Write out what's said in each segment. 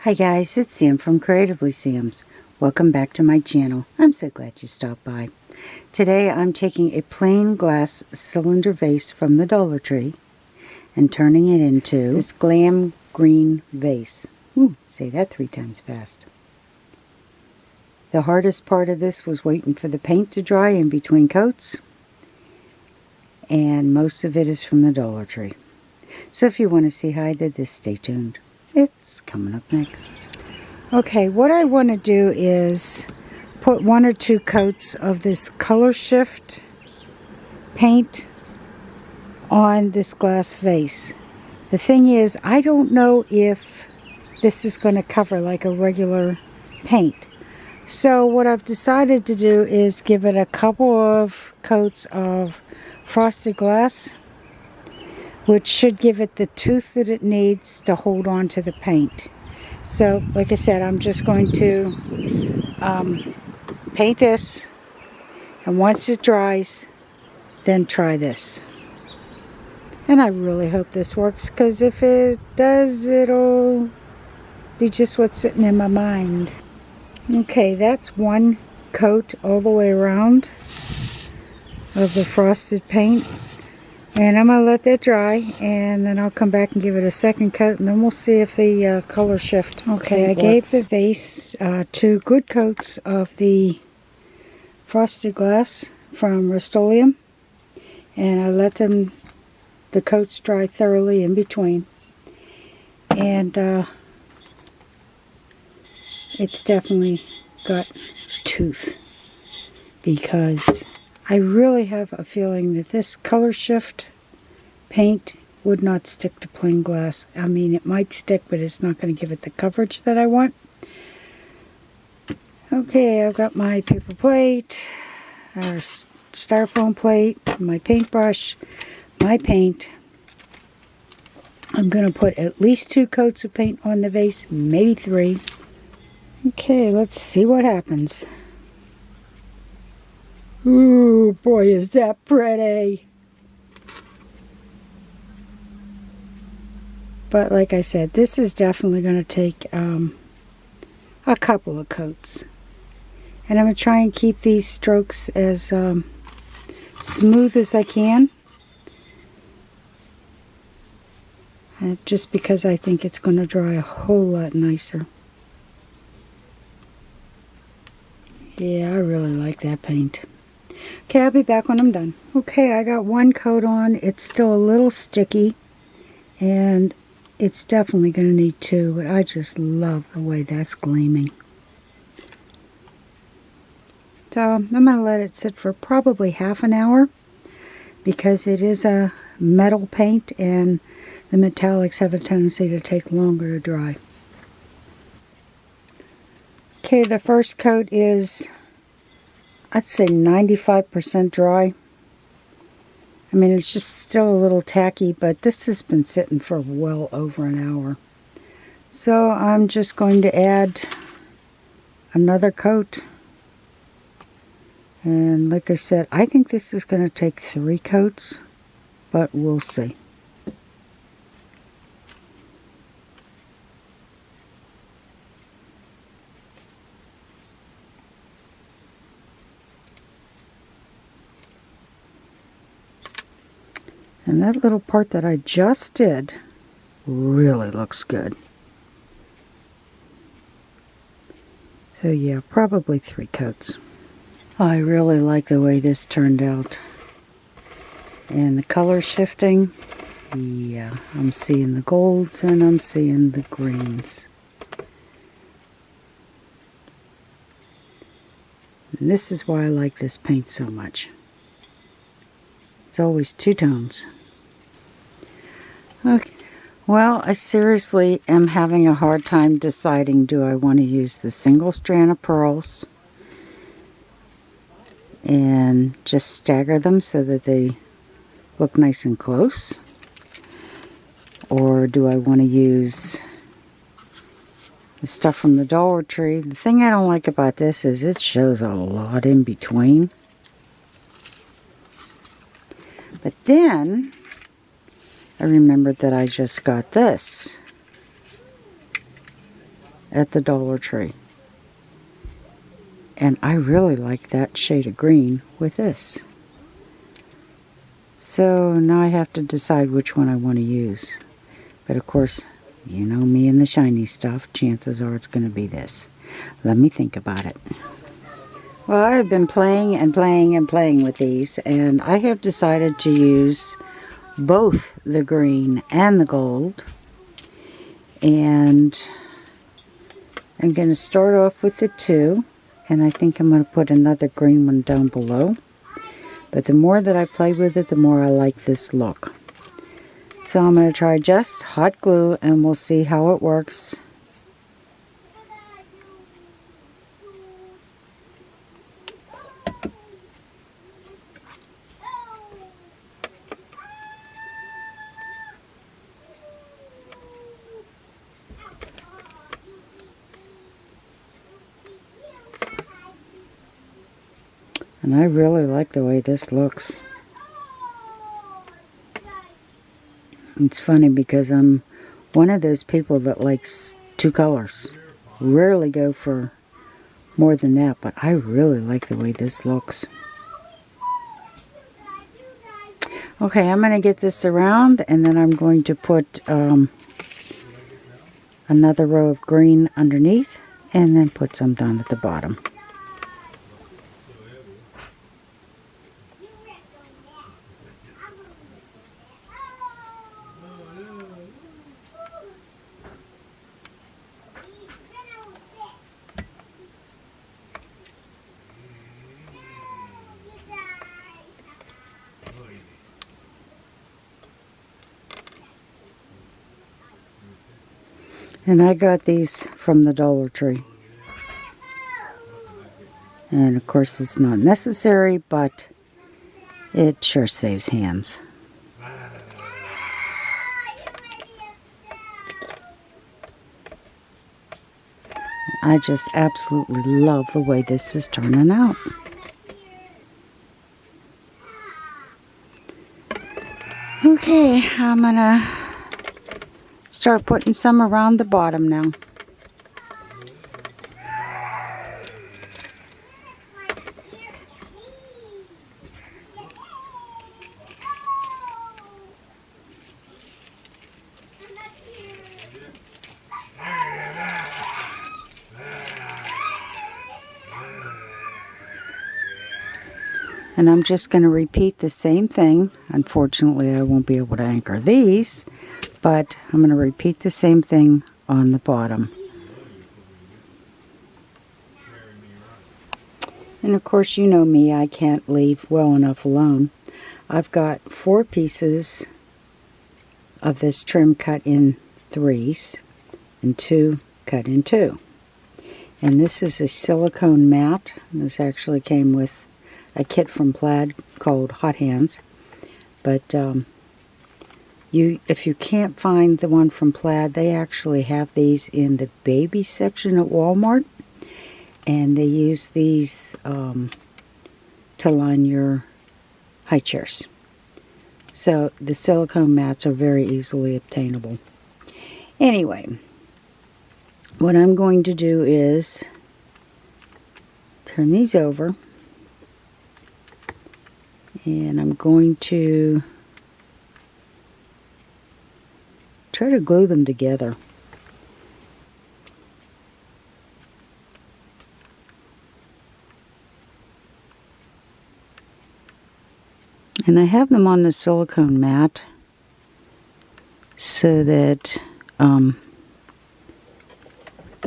Hi guys, it's Sam from Creatively Sam's. Welcome back to my channel. I'm so glad you stopped by. Today I'm taking a plain glass cylinder vase from the Dollar Tree and turning it into this Glam green vase. Ooh, say that 3 times fast. The hardest part of this was waiting for the paint to dry in between coats, and most of it is from the Dollar Tree. So if you want to see how I did this, stay tuned. It's coming up next. Okay, what I want to do is put 1 or 2 coats of this color shift paint on this glass vase. The thing is, I don't know if this is going to cover like a regular paint. So what I've decided to do is give it a couple of coats of frosted glass, which should give it the tooth that it needs to hold on to the paint. So, like I said, I'm just going to paint this, and once it dries, then try this. And I really hope this works, because if it does, it'll be just what's sitting in my mind. Okay, that's 1 coat all the way around of the frosted paint. And I'm going to let that dry, and then I'll come back and give it a 2nd coat, and then we'll see if the color shift. Okay, I gave the vase 2 good coats of the frosted glass from Rust-Oleum, and I let the coats dry thoroughly in between. And it's definitely got tooth, because I really have a feeling that this color shift paint would not stick to plain glass. I mean, it might stick, but it's not going to give it the coverage that I want. Okay, I've got my paper plate, or styrofoam plate, my paintbrush, my paint. I'm going to put at least 2 coats of paint on the vase, maybe 3. Okay, let's see what happens. Ooh, boy, is that pretty. But like I said, this is definitely going to take a couple of coats. And I'm going to try and keep these strokes as smooth as I can. Just because I think it's going to dry a whole lot nicer. Yeah, I really like that paint. Okay, I'll be back when I'm done. Okay, I got 1 coat on. It's still a little sticky, and it's definitely going to need 2, but I just love the way that's gleaming. So I'm going to let it sit for probably half an hour, because it is a metal paint, and the metallics have a tendency to take longer to dry. Okay, the first coat is, I'd say 95% dry. I mean, it's just still a little tacky, but this has been sitting for well over an hour. So I'm just going to add another coat. And like I said, I think this is going to take 3 coats, but we'll see. And that little part that I just did really looks good. So yeah, probably 3 coats. I really like the way this turned out. And the color shifting, yeah, I'm seeing the golds and I'm seeing the greens. And this is why I like this paint so much. It's always 2 tones. Okay. Well, I seriously am having a hard time deciding, do I want to use the single strand of pearls and just stagger them so that they look nice and close, or do I want to use the stuff from the Dollar Tree? The thing I don't like about this is it shows a lot in between. But then I remembered that I just got this. at the Dollar Tree. And I really like that shade of green with this. So now I have to decide which one I want to use. But of course, you know me and the shiny stuff. Chances are it's going to be this. Let me think about it. Well, I've been playing and playing and playing with these. And I have decided to use both the green and the gold. And I'm going to start off with the two. And I think I'm going to put another green one down below. But the more that I play with it, the more I like this look. So I'm going to try just hot glue and we'll see how it works. And I really like the way this looks. It's funny because I'm one of those people that likes two colors. Rarely go for more than that, but I really like the way this looks. Okay, I'm going to get this around and then I'm going to put another row of green underneath and then put some down at the bottom. And I got these from the Dollar Tree. And of course it's not necessary, but it sure saves hands. I just absolutely love the way this is turning out. Okay, I'm gonna start putting some around the bottom now. And I'm just going to repeat the same thing. Unfortunately, I won't be able to anchor these, but I'm going to repeat the same thing on the bottom. And of course, you know me, I can't leave well enough alone. I've got 4 pieces of this trim cut in 3s and 2 cut in 2. And this is a silicone mat. This actually came with a kit from Plaid called Hot Hands. But if you can't find the one from Plaid, they actually have these in the baby section at Walmart. And they use these to line your high chairs. So the silicone mats are very easily obtainable. Anyway, what I'm going to do is turn these over. And I'm going to try to glue them together. And I have them on the silicone mat so that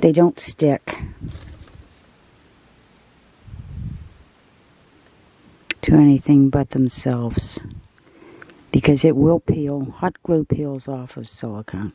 they don't stick to anything but themselves, because it will peel. Hot glue peels off of silicone.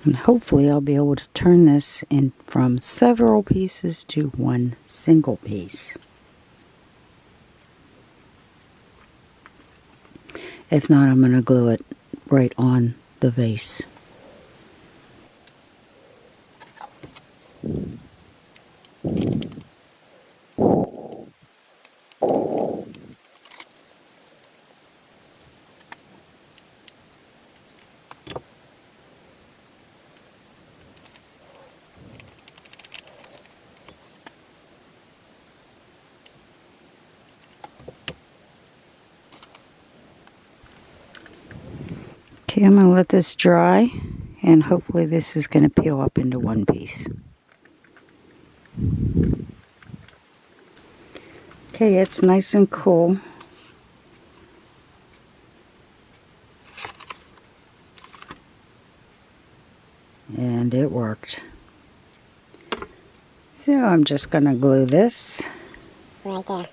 And hopefully I'll be able to turn this in from several pieces to one single piece. If not, I'm going to glue it right on the vase. Okay, I'm going to let this dry, and hopefully this is going to peel up into one piece. Okay, it's nice and cool. And it worked. So I'm just going to glue this right there.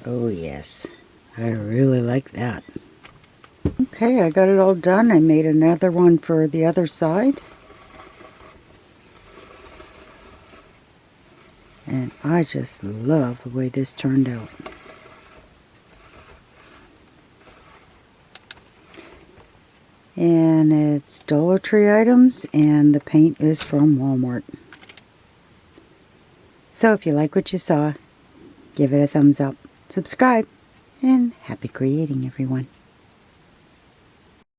Oh yes, I really like that. Okay, I got it all done. I made another one for the other side. And I just love the way this turned out. And it's Dollar Tree items, and the paint is from Walmart. So if you like what you saw, give it a thumbs up, subscribe, and happy creating, everyone.